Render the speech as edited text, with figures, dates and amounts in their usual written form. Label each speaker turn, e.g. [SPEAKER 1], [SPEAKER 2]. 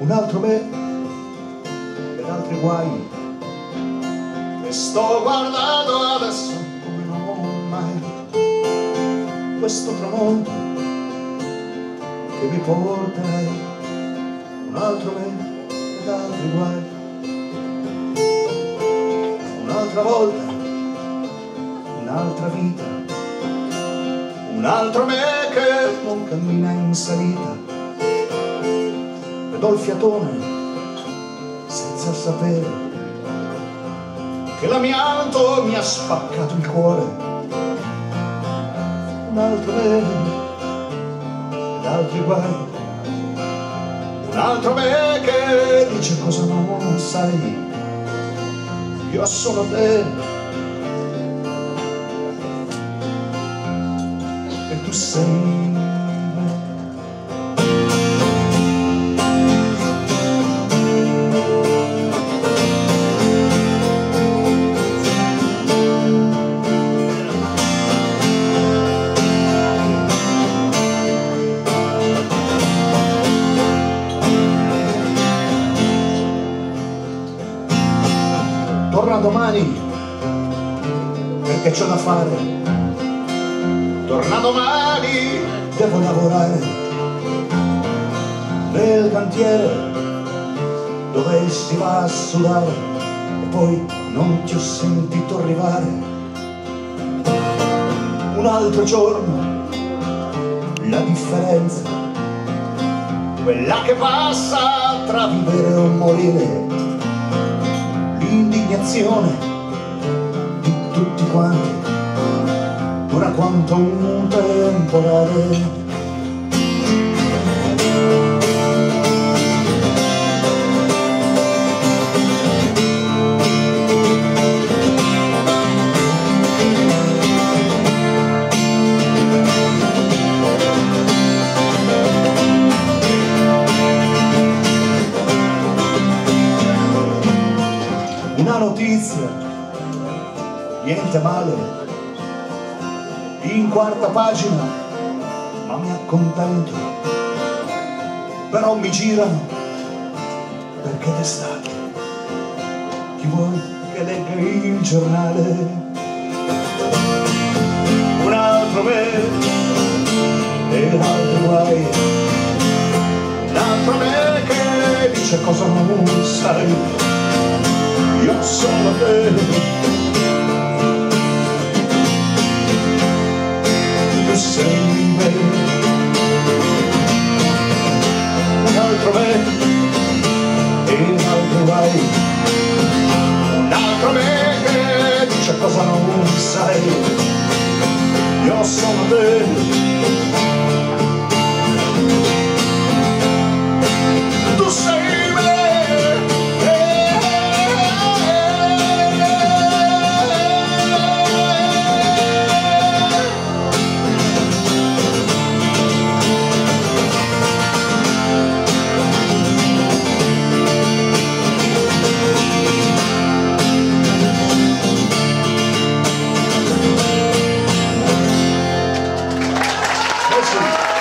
[SPEAKER 1] un altro me ed altri guai che sto guardando adesso come non mai questo tramonto che mi porterai, un altro me ed altri guai, un'altra volta, un'altra vita, un altro me che non cammina in salita. Vedo il fiatone senza sapere che l'amianto mi ha spaccato il cuore. Un altro me ed altri guai, un altro me che dice cosa non sai. Io sono te e tu sei me. Torna domani perché c'ho da fare, torna domani devo lavorare nel cantiere dove si va a sudare e poi non ti ho sentito arrivare. Un altro giorno, la differenza, quella che passa tra vivere o morire, l'indignazione di tutti quanti dura quanto un temporale. Una notizia, niente male, in quarta pagina, ma mi accontento, però mi girano perché d'estate chi vuoi che legga il giornale. Un altro me e un altro guai, un altro me che dice cosa non sai. Io sono te, tu sei me, un altro me e un altro vai, un altro me che dice cosa non sai. Io sono te, tu sei Merci.